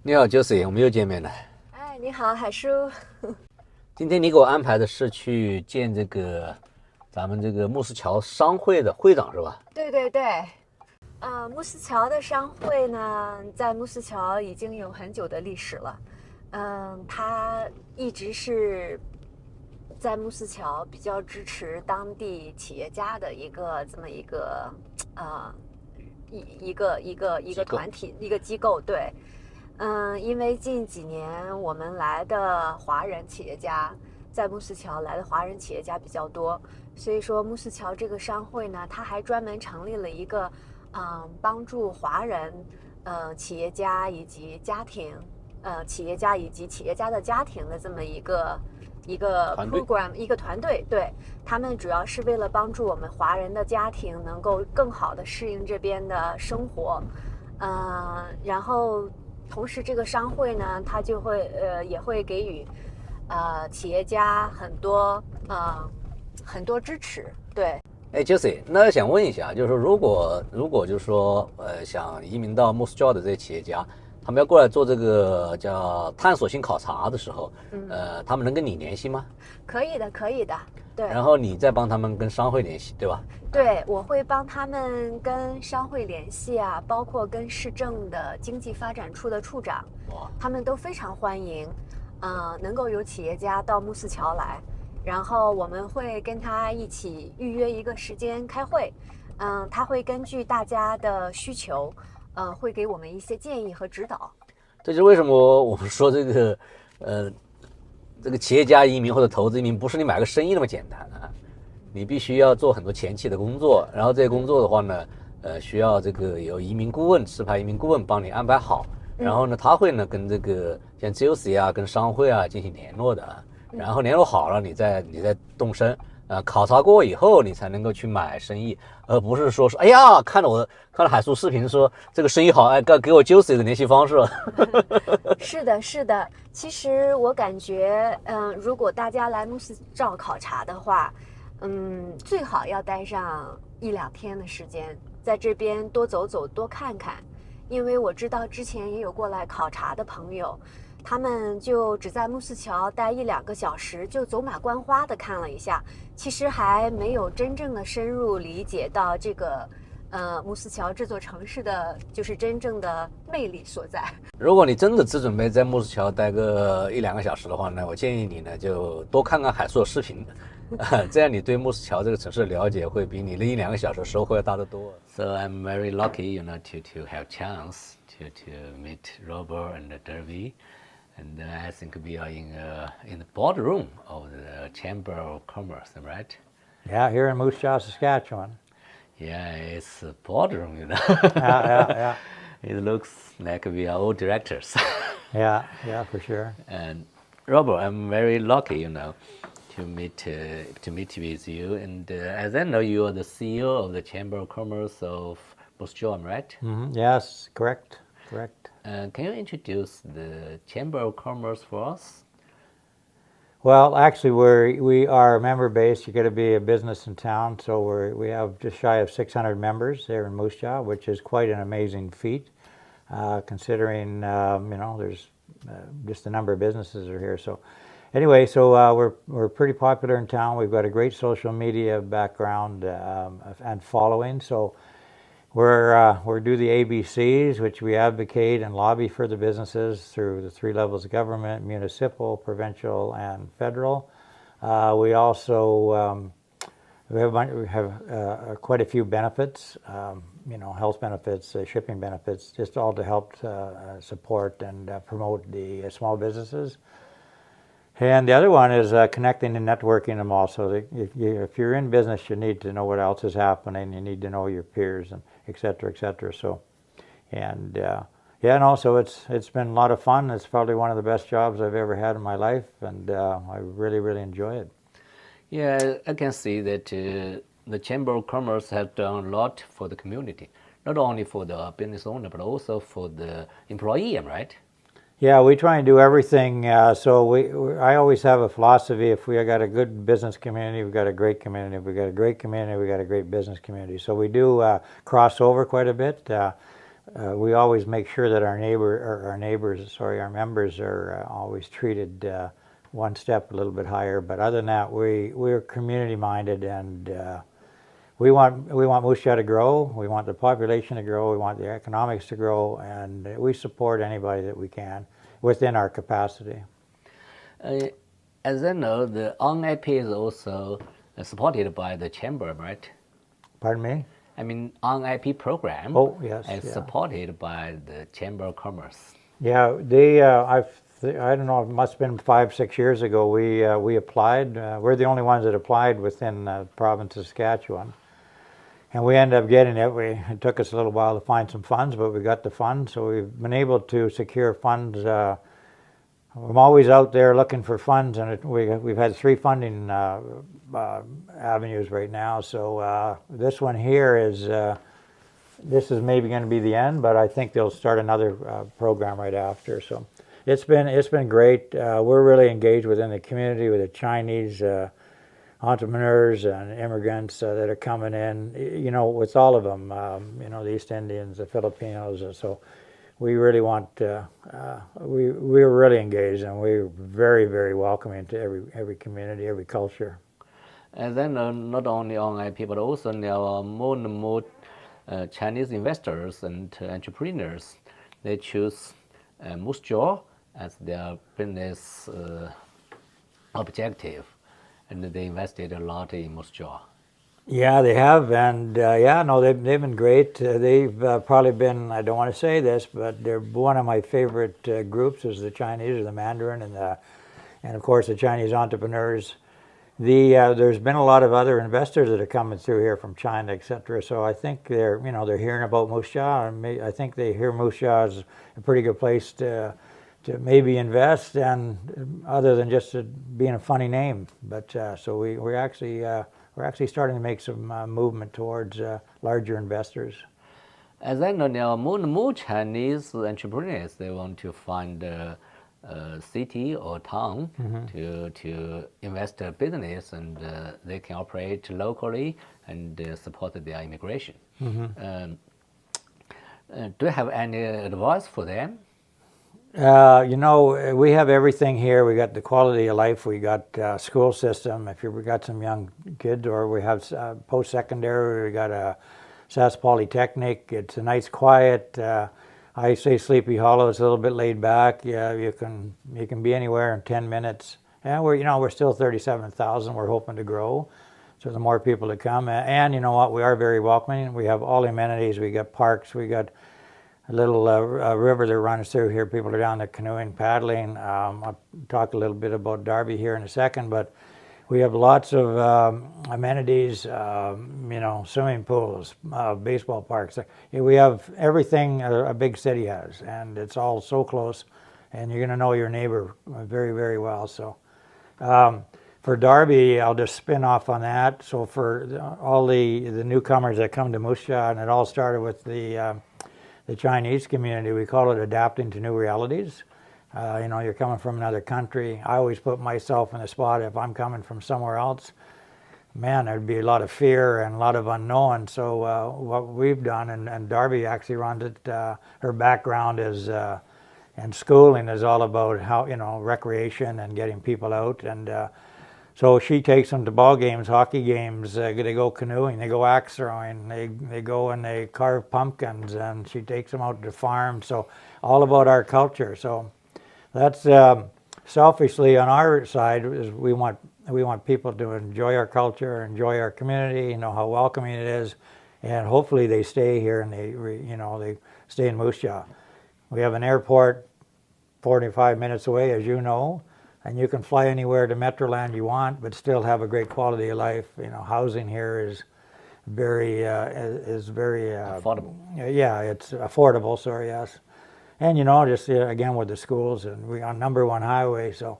你好 Josie， 我们又见面了。哎，你好，海叔。今天你给我安排的是去见咱们慕斯桥商会的会长是吧？对对对，慕斯桥的商会呢，在慕斯桥已经有很久的历史了。它一直是在慕斯桥比较支持当地企业家的一个团体一个机构，对。因为近几年我们来的华人企业家，在慕斯桥来的华人企业家比较多，所以说慕斯桥这个商会呢，它还专门成立了一个，帮助华人，企业家以及家庭，企业家以及企业家的家庭的这么一个 program 一个团队，对，他们主要是为了帮助我们华人的家庭能够更好的适应这边的生活，然后。同时，这个商会呢，它就会也会给予企业家很多支持，对。哎 Josie， 那想问一下，就是说如果就是说想移民到慕斯桥的这些企业家，他们要过来做这个叫探索性考察的时候，他们能跟你联系吗？可以的，可以的。对，然后你再帮他们跟商会联系，对吧？对，我会帮他们跟商会联系啊，包括跟市政的经济发展处的处长，他们都非常欢迎，能够有企业家到慕斯桥来，然后我们会跟他一起预约一个时间开会，他会根据大家的需求，会给我们一些建议和指导。这就是为什么我们说这个企业家移民或者投资移民不是你买个生意那么简单啊，你必须要做很多前期的工作，然后这些工作的话呢，需要有移民顾问、持牌移民顾问帮你安排好，然后呢，他会呢跟像 Josie 啊、跟商会啊进行联络的，然后联络好了，你再动身，考察过以后你才能够去买生意，而不是说哎呀，看了海叔视频说这个生意好，哎，给我 Josie 的联系方式了。是的，是的。其实我感觉，如果大家来慕斯桥考察的话，最好要待上1-2天的时间，在这边多走走，多看看。因为我知道之前也有过来考察的朋友，他们就只在慕斯桥待1-2个小时，就走马观花的看了一下，其实还没有真正的深入理解到这个。慕斯桥这座城市的就是真正的魅力所在。如果你真的只准备在慕斯桥待个1-2个小时的话呢，我建议你呢就多看看海叔的视频，这样你对慕斯桥这个城市的了解会比你那1-2个小时收获要大得多。So I'm very lucky, to have chance to meet Robert and Derby, and I think we are in the boardroom of the Chamber of Commerce, right? Yeah, here in Moose Jaw, Saskatchewan.Yeah, it's a boardroom, yeah. It looks like we are all directors. yeah, for sure. And Robert, I'm very lucky, to meet with you. And as I know, you are the CEO of the Chamber of Commerce of Moose Jaw, right? Mm-hmm. Yes, correct. Can you introduce the Chamber of Commerce for us?Well, actually, we are member based. You got to be a business in town, so we have just shy of 600 members here in Moose Jaw, which is quite an amazing feat, considering there's just the number of businesses are here. So, anyway, we're pretty popular in town. We've got a great social media background and following. So. We do the ABCs, which we advocate and lobby for the businesses through the 3 levels of government, municipal, provincial, and federal. We also we have quite a few benefits, health benefits, shipping benefits, just all to help support and promote the small businesses. And the other one is connecting and networking them also. If you're in business, you need to know what else is happening. You need to know your peers, and et cetera, et cetera. So, and also it's been a lot of fun. It's probably one of the best jobs I've ever had in my life, and I really, really enjoy it. Yeah, I can see that the Chamber of Commerce has done a lot for the community, not only for the business owner, but also for the employee, right? Yeah, we try and do everything. I always have a philosophy: if we got a good business community, we've got a great community. If we got a great community, we got a great business community. So we do cross over quite a bit. we always make sure that our members are always treated one step a little bit higher. But other than that, we're community minded, and we want Moose Jaw to grow. We want the population to grow. We want the economics to grow, and we support anybody that we can within our capacity. As I know, the on-IP is also supported by the chamber, right? Pardon me? I mean, on-IP program is supported by the Chamber of Commerce. Yeah, I don't know, it must have been 5-6 years ago, we applied. We're the only ones that applied within the province of Saskatchewan. And we ended up getting it. It took us a little while to find some funds, but we got the funds. So we've been able to secure funds. I'm always out there looking for funds, and we've had 3 funding avenues right now. So this one here this is maybe going to be the end, but I think they'll start another program right after. So it's been great. We're really engaged within the community with the Chinese entrepreneurs and immigrants that are coming in. You know, with all of them. You know, the East Indians, the Filipinos. So we really want. We're really engaged, and we're very, very welcoming to every community, every culture. And then not only on IP, but also now more and more Chinese investors and entrepreneurs, they choose Moose Jaw as their business objective, and they invested a lot in Moose Jaw. Yeah, they have, and they've been great. They've probably been, I don't want to say this, but they're one of my favorite groups is the Chinese, or the Mandarin, and of course the Chinese entrepreneurs. There's been a lot of other investors that are coming through here from China, etc. So I think they're hearing about Moose Jaw, and I think they hear Moose Jaw as a pretty good place to maybe invest, and other than just being a funny name. But so we're actually starting to make some movement towards larger investors. As I know now, more and more Chinese entrepreneurs, they want to find a city or town to invest their business, and they can operate locally and support their immigration. Do you have any advice for them? We have everything here. We got the quality of life. We got school system. If we got some young kids, or we have post-secondary, we got a SAS Polytechnic. It's a nice, quiet. I say Sleepy Hollow. It's a little bit laid back. Yeah, you can be anywhere in 10 minutes. And we're still 37,000. We're hoping to grow, so the more people to come. And you know what? We are very welcoming. We have all the amenities. We got parks. We got a little river that runs through here. People are down there canoeing, paddling. I'll talk a little bit about Darby here in a second, but we have lots of amenities, swimming pools, baseball parks. We have everything a big city has, and it's all so close, and you're going to know your neighbor very, very well. So for Darby, I'll just spin off on that. So for all the newcomers that come to Moose Jaw, and it all started with the Chinese community, we call it adapting to new realities. You're coming from another country. I always put myself in the spot if I'm coming from somewhere else. Man, thered be a lot of fear and a lot of unknown. So what we've done, and Darby actually runs it, her background is, and schooling is all about how, recreation and getting people out. And so she takes them to ball games, hockey games, they go canoeing, they go axe throwing, they go and they carve pumpkins, and she takes them out to farms. So all about our culture. So that's selfishly on our side, is we want people to enjoy our culture, enjoy our community, how welcoming it is, and hopefully they stay here and they stay in Moose Jaw. We have an airport 45 minutes away, as you know, and you can fly anywhere to Metroland you want, but still have a great quality of life. Housing here is very affordable. Yeah, it's affordable. Sorry, yes. And just again with the schools, and we're on #1 highway, so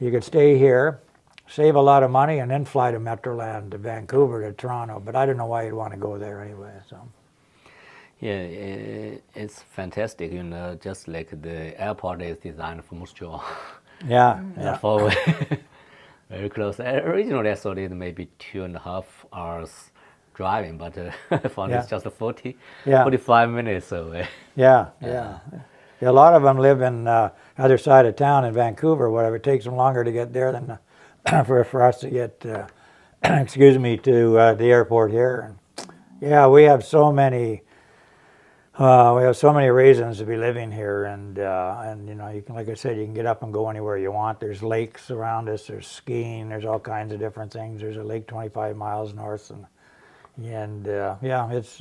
you could stay here, save a lot of money, and then fly to Metroland, to Vancouver, to Toronto. But I don't know why you'd want to go there anyway. So. Yeah, it's fantastic. Just like the airport is designed for Moose Jaw. Yeah. Far away, very close. Originally, I thought it maybe 2.5 hours driving, but for Yeah. it's just 40, Yeah. 45 minutes away. Yeah. A lot of them live in other side of town in Vancouver, whatever. It takes them longer to get there than for us to get, excuse me, to the airport here. And, yeah, we have so many reasons to be living here, and you know, you can, like I said, you can get up and go anywhere you want. There's lakes around us. There's skiing. There's all kinds of different things. There's a lake 25 miles north, and yeah, it's.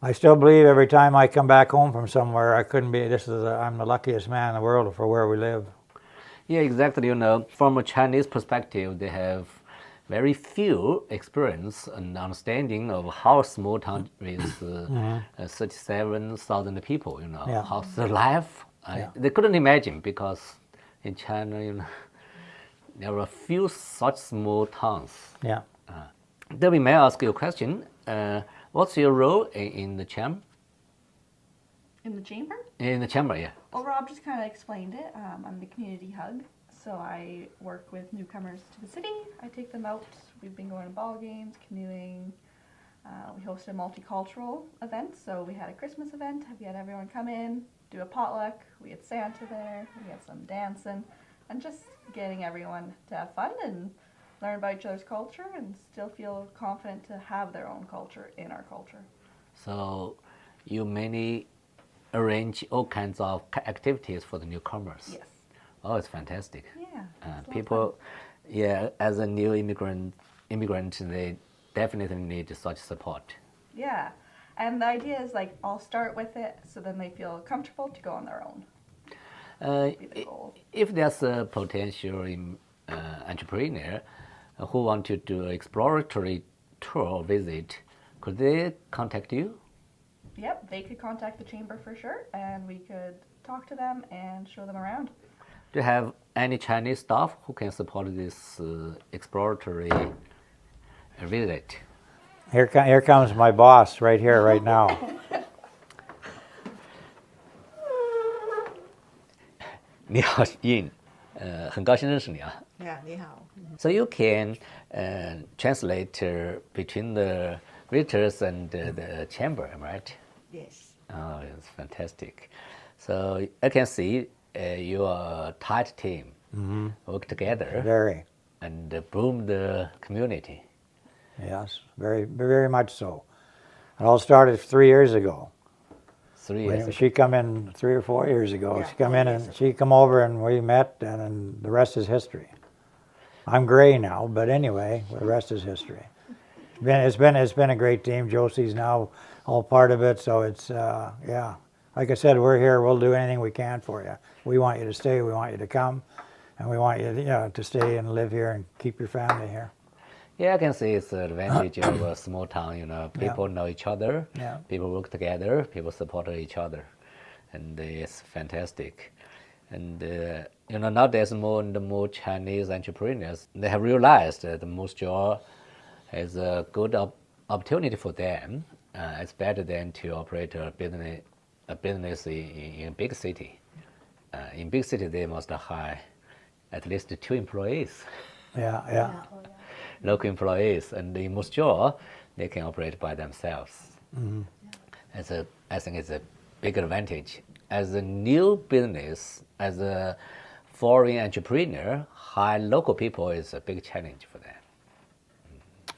I still believe every time I come back home from somewhere, I'm the luckiest man in the world for where we live. Yeah, exactly. You know, from a Chinese perspective, they have very few experience and understanding of how a small town with 37,000 people, you know, Yeah. how's the life. They couldn't imagine, because in China, you know, there are a few such small towns. Yeah. Debbie, may I ask you a question? What's your role in the chamber? In the chamber? In the chamber, yeah. Well, Rob just kind of explained it. I'm the community hug, so I work with newcomers to the city. I take them out. We've been going to ball games, canoeing. We hosted a multicultural event, so we had a Christmas event. We had everyone come in, do a potluck. We had Santa there. We had some dancing, and just getting everyone to have fun and learn about each other's culture and still feel confident to have their own culture in our culture. So you mainly arrange all kinds of activities for the newcomers. Yes. Oh, it's fantastic. Yeah. It's a lot of People, yeah, as a new immigrant, they definitely need such support. Yeah, and the idea is like I'll start with it so then they feel comfortable to go on their own. Be the goal. If there's a potential entrepreneur who want to do an exploratory tour or visit, could they contact you? Yep, they could contact the chamber for sure, and we could talk to them and show them around. Do you have any Chinese staff who can support this exploratory visit? Here comes my boss right here, right now. 你好，Yin，很高兴认识你啊。Yeah, 你好。 So you can translate between the visitors and the chamber, right? Yes. Oh, it's fantastic. So I can see you are a tight team, work together Very. and boom the community. Yes, very, very much so. It all started 3 years ago. 3 years ago. She come in 3 or 4 years ago. Yeah, She come 4 in years and ago. she come over and we met, and then the rest is history. I'm gray now, but anyway, the rest is history. It's been a great team. Josie's now all part of it, so it's yeah. Like I said, we're here. We'll do anything we can for you. We want you to stay. We want you to come, and we want you to stay and live here and keep your family here. Yeah, I can see it's the advantage of a small town. You know, people know each other. Yeah. People work together. People support each other, and it's fantastic. And you know, nowadays more and more Chinese entrepreneurs, they have realized that the Moose Jaw is a good opportunity for them. It's better than to operate a business in a big city. In big city, they must hire at least 2 employees. Yeah. Local employees, and in Moose Jaw, they can operate by themselves. I think it's a big advantage. As a new business, as a foreign entrepreneur, hire local people is a big challenge for them.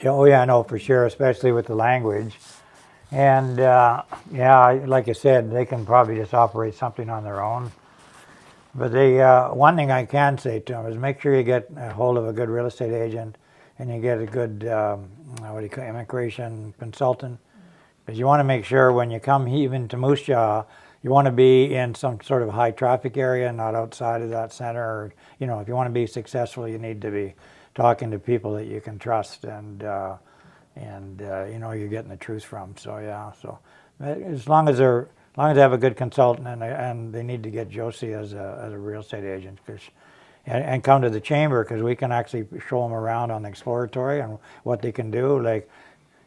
Oh yeah, I know for sure, especially with the language. And yeah, like I said, they can probably just operate something on their own. But one thing I can say to them is make sure you get a hold of a good real estate agent, and you get a good immigration consultant, because you want to make sure when you come even to Moose Jaw, you want to be in some sort of high traffic area, not outside of that center. Or, you know, if you want to be successful, you need to be talking to people that you can trust, and you know you're getting the truth from. So yeah, so as long as they have a good consultant, and they need to get Josie as a real estate agent, and come to the chamber, because we can actually show them around on the exploratory and what they can do. Like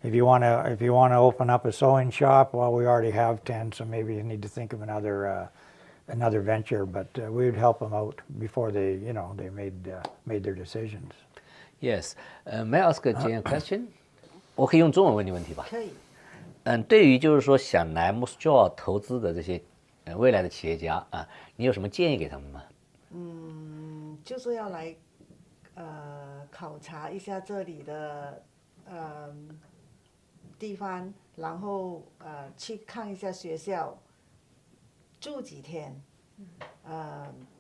if you want to open up a sewing shop, well, we already have 10, so maybe you need to think of another venture. But we would help them out before they made their decisions. Yes. May I ask Jane a question? 我可以用中文问你问题吧？可以。对于就是说想来 Moose Jaw 投资的这些未来的企业家啊，你有什么建议给他们吗？就是要来考察一下这里的地方，然后去看一下学校，住几天，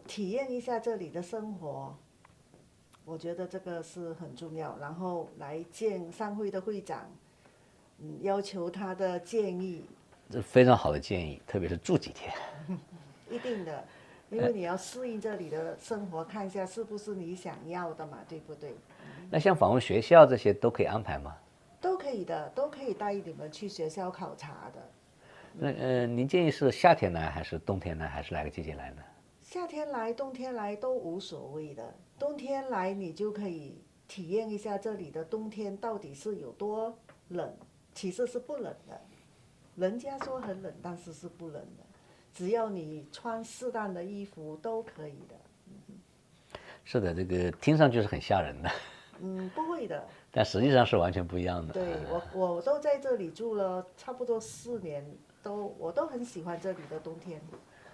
体验一下这里的生活。我觉得这个是很重要，然后来见商会的会长，要求他的建议。这非常好的建议，特别是住几天。一定的，因为你要适应这里的生活，看一下是不是你想要的嘛，对不对？那像访问学校这些都可以安排吗？都可以的，都可以带你们去学校考察的。那您建议是夏天来还是冬天来，还是哪个季节来呢？夏天来、冬天来都无所谓的。冬天来你就可以体验一下这里的冬天到底是有多冷，其实是不冷的。人家说很冷，但是是不冷的。只要你穿适当的衣服都可以的。是的，这个听上去是很吓人的。不会的。但实际上是完全不一样的。对，我都在这里住了差不多4年，我都很喜欢这里的冬天。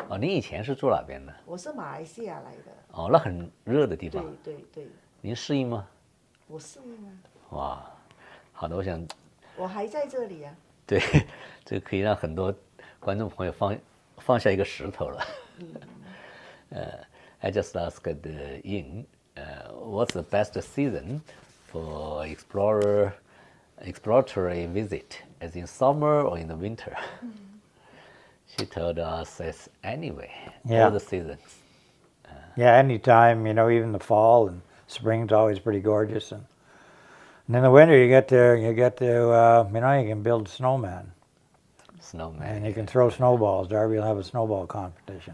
哦，您以前是住哪边的？我是马来西亚来的。哦，那很热的地方。对。您适应吗？我适应啊。哇，好的，我想。我还在这里啊。对，这可以让很多观众朋友放下一个石头了。I just asked Ying, what's the best season for exploratory visit, as in summer or in the winter? She told us it's anyway, all the seasons. Yeah, anytime, even the fall and spring's always pretty gorgeous, and in the winter you get to you can build snowman. And you can throw snowballs. Darby will have a snowball competition.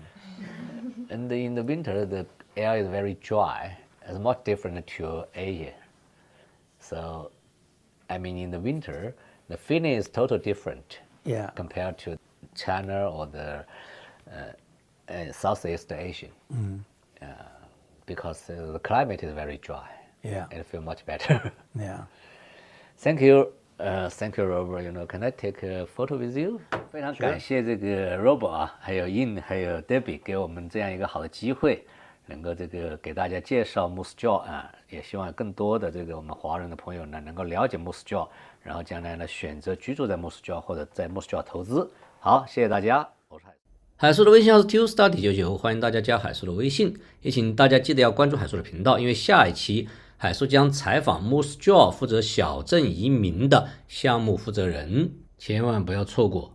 And in the winter, the air is very dry. It's much different to Asia. So, I mean, in the winter, the feeling is totally different. Yeah. Compared to China or the Southeast Asia. Because the climate is very dry. Yeah. And it feels much better. Yeah. Thank you. Thank you, Robert. Can I take a photo with you? 非常感谢这个 Robert 啊，还有 Yin， 还有 Debbie 给我们这样一个好的机会，能够给大家介绍 Moose Jaw 啊，也希望更多的我们华人的朋友呢能够了解 Moose Jaw， 然后将来呢选择居住在 Moose Jaw 或者在 Moose Jaw 投资。好，谢谢大家，我是海叔的微信号是 TUSTUDY99，欢迎大家加海叔的微信，也请大家记得要关注海叔的频道，因为下一期海叔将采访 Moose Jaw 负责小镇移民的项目负责人，千万不要错过。